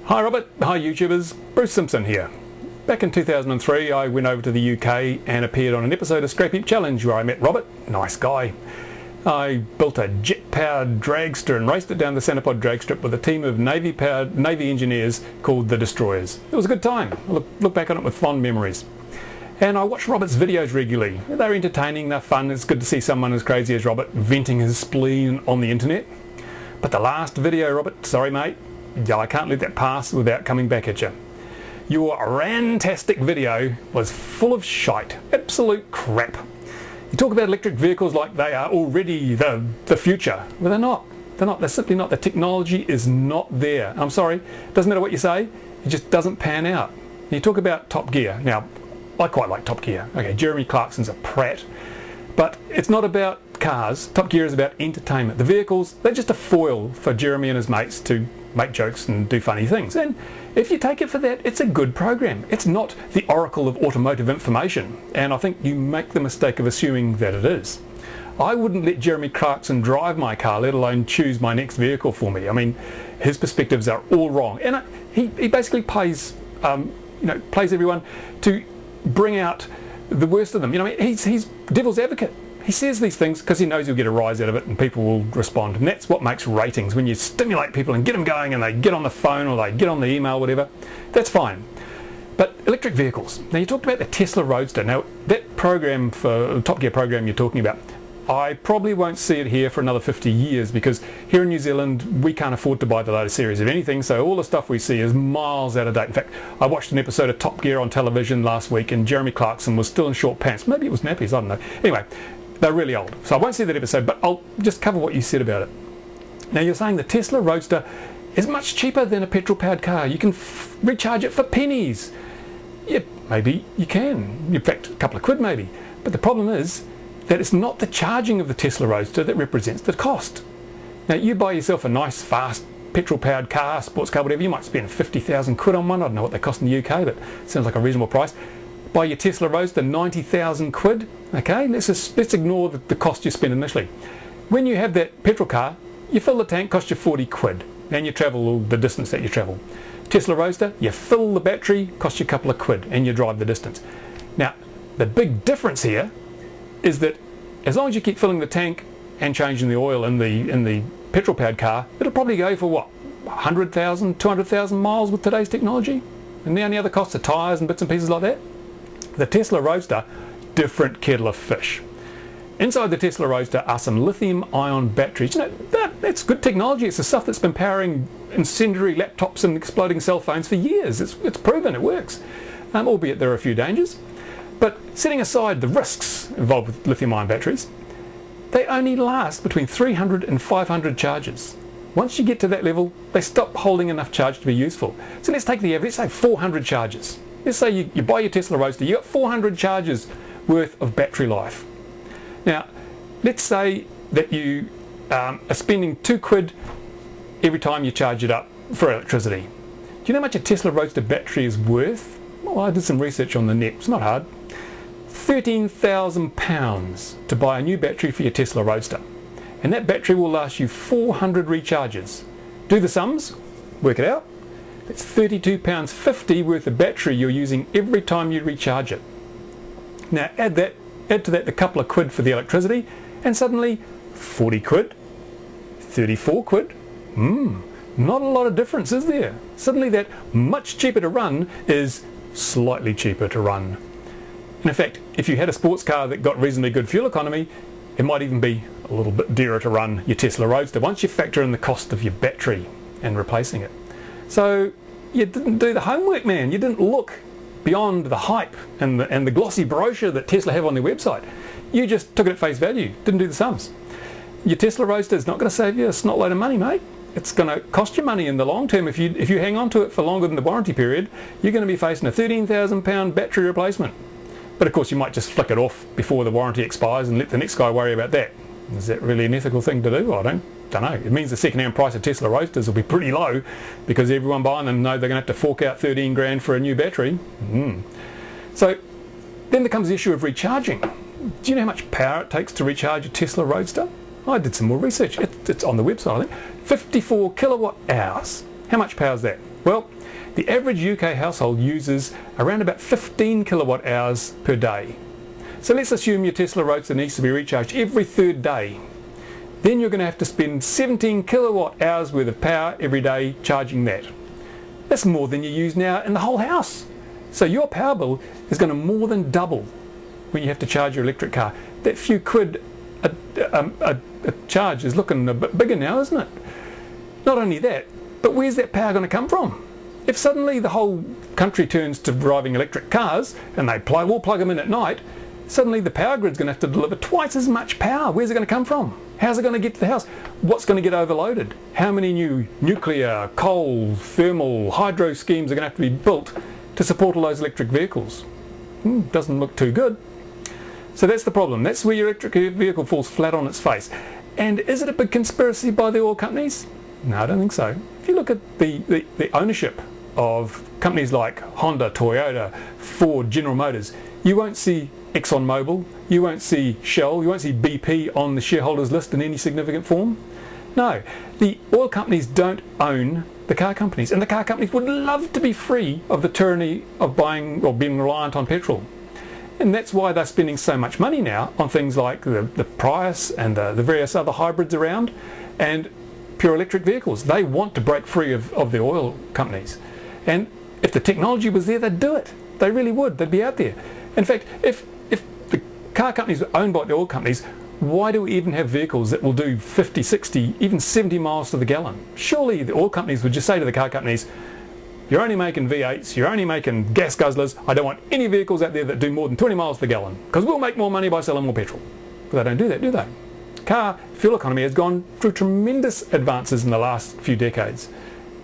Hi Robert, hi YouTubers, Bruce Simpson here. Back in 2003 I went over to the UK and appeared on an episode of Scrap Heap Challenge where I met Robert, nice guy. I built a jet-powered dragster and raced it down the Centrepod drag strip with a team of Navy engineers called the Destroyers. It was a good time. I look back on it with fond memories. And I watch Robert's videos regularly. They're entertaining, they're fun. It's good to see someone as crazy as Robert venting his spleen on the internet. But the last video, Robert, sorry mate, I can't let that pass without coming back at you. Your Ran-tastic video was full of shite, absolute crap. You talk about electric vehicles like they are already the future. Well, they're not. They're simply not. The technology is not there. I'm sorry, it doesn't matter what you say, it just doesn't pan out. You talk about Top Gear. Now, I quite like Top Gear. Okay, Jeremy Clarkson's a prat, but it's not about cars. Top Gear is about entertainment. The vehicles, they're just a foil for Jeremy and his mates to make jokes and do funny things. And if you take it for that, it's a good program. It's not the oracle of automotive information, and I think you make the mistake of assuming that it is. I wouldn't let Jeremy Clarkson drive my car, let alone choose my next vehicle for me. I mean, his perspectives are all wrong, and he basically plays everyone to bring out the worst of them. You know, he's devil's advocate. He says these things because he knows he'll get a rise out of it and people will respond, and that's what makes ratings. When you stimulate people and get them going and they get on the phone or they get on the email, whatever, that's fine. But electric vehicles, now you talked about the Tesla Roadster. Now that program, for the Top Gear program you're talking about, I probably won't see it here for another 50 years because here in New Zealand we can't afford to buy the latest series of anything, so all the stuff we see is miles out of date. In fact, I watched an episode of Top Gear on television last week and Jeremy Clarkson was still in short pants. Maybe it was nappies, I don't know. Anyway, they're really old, so I won't see that episode, but I'll just cover what you said about it. Now you're saying the Tesla Roadster is much cheaper than a petrol-powered car. You can recharge it for pennies. Yeah, maybe you can. In fact, a couple of quid maybe. But the problem is that it's not the charging of the Tesla Roadster that represents the cost. Now you buy yourself a nice, fast, petrol-powered car, sports car, whatever, you might spend 50,000 quid on one. I don't know what they cost in the UK, but it sounds like a reasonable price. Buy your Tesla Roadster, 90,000 quid. Okay, let's ignore the cost you spend initially. When you have that petrol car, you fill the tank, costs you 40 quid, and you travel the distance that you travel. Tesla Roadster, you fill the battery, costs you a couple of quid, and you drive the distance. Now, the big difference here is that as long as you keep filling the tank and changing the oil in the petrol-powered car, it'll probably go for what, 100,000, 200,000 miles with today's technology? And the only other costs are tyres and bits and pieces like that. The Tesla Roadster, different kettle of fish. Inside the Tesla Roadster are some lithium-ion batteries. You know, that's good technology. It's the stuff that's been powering incendiary laptops and exploding cell phones for years. It's proven it works, albeit there are a few dangers. But setting aside the risks involved with lithium-ion batteries, they only last between 300 and 500 charges. Once you get to that level, they stop holding enough charge to be useful. So let's take the average, let's say 400 charges. Let's say you buy your Tesla Roadster, you got 400 charges worth of battery life. Now, let's say that you are spending 2 quid every time you charge it up for electricity. Do you know how much a Tesla Roadster battery is worth? Well, I did some research on the net, it's not hard. £13,000 to buy a new battery for your Tesla Roadster. And that battery will last you 400 recharges. Do the sums, work it out. That's £32.50 worth of battery you're using every time you recharge it. Now add to that a couple of quid for the electricity, and suddenly 40 quid, 34 quid. Not a lot of difference, is there? Suddenly that much cheaper to run is slightly cheaper to run. And in fact, if you had a sports car that got reasonably good fuel economy, it might even be a little bit dearer to run your Tesla Roadster once you factor in the cost of your battery and replacing it. So you didn't do the homework, man. You didn't look beyond the hype and the glossy brochure that Tesla have on their website. You just took it at face value, didn't do the sums. Your Tesla Roadster is not going to save you a snot load of money, mate. It's going to cost you money in the long term. If you hang on to it for longer than the warranty period, you're going to be facing a £13,000 battery replacement. But of course you might just flick it off before the warranty expires and let the next guy worry about that. Is that really an ethical thing to do? I don't know. It means the second-hand price of Tesla Roadsters will be pretty low because everyone buying them know they're going to have to fork out 13 grand for a new battery. So then there comes the issue of recharging. Do you know how much power it takes to recharge a Tesla Roadster? I did some more research. It's on the website, I think. 54 kilowatt hours. How much power is that? Well, the average UK household uses around about 15 kilowatt hours per day. So let's assume your Tesla Roadster needs to be recharged every third day. Then you're going to have to spend 17 kilowatt hours worth of power every day charging that. That's more than you use now in the whole house. So your power bill is going to more than double when you have to charge your electric car. That few quid a charge is looking a bit bigger now, isn't it? Not only that, but where's that power going to come from? If suddenly the whole country turns to driving electric cars and they all plug them in at night, suddenly the power grid's going to have to deliver twice as much power. Where's it going to come from? How's it going to get to the house? What's going to get overloaded? How many new nuclear, coal, thermal, hydro schemes are going to have to be built to support all those electric vehicles? Doesn't look too good. So that's the problem. That's where your electric vehicle falls flat on its face. And is it a big conspiracy by the oil companies? No, I don't think so. If you look at the ownership of companies like Honda, Toyota, Ford, General Motors, you won't see ExxonMobil, you won't see Shell, you won't see BP on the shareholders list in any significant form. No, the oil companies don't own the car companies, and the car companies would love to be free of the tyranny of buying or being reliant on petrol. And that's why they're spending so much money now on things like the Prius and the various other hybrids around and pure electric vehicles. They want to break free of the oil companies. And if the technology was there, they'd do it. They really would. They'd be out there. In fact, if the car companies were owned by the oil companies, why do we even have vehicles that will do 50, 60, even 70 miles to the gallon? Surely the oil companies would just say to the car companies, you're only making V8s, you're only making gas guzzlers, I don't want any vehicles out there that do more than 20 miles to the gallon, because we'll make more money by selling more petrol. But they don't do that, do they? Car fuel economy has gone through tremendous advances in the last few decades.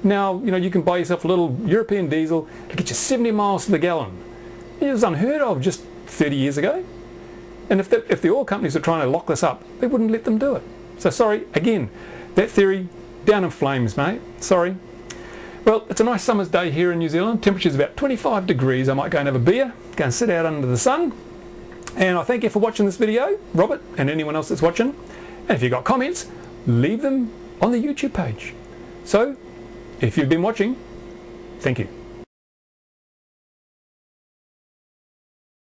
Now, you can buy yourself a little European diesel to get you 70 miles to the gallon. It was unheard of just 30 years ago. And if the oil companies are trying to lock this up, they wouldn't let them do it. So sorry, again, that theory, down in flames, mate. Sorry. Well, it's a nice summer's day here in New Zealand. Temperature's about 25 degrees. I might go and have a beer, go and sit out under the sun. And I thank you for watching this video, Robert, and anyone else that's watching. And if you've got comments, leave them on the YouTube page. So, if you've been watching, thank you.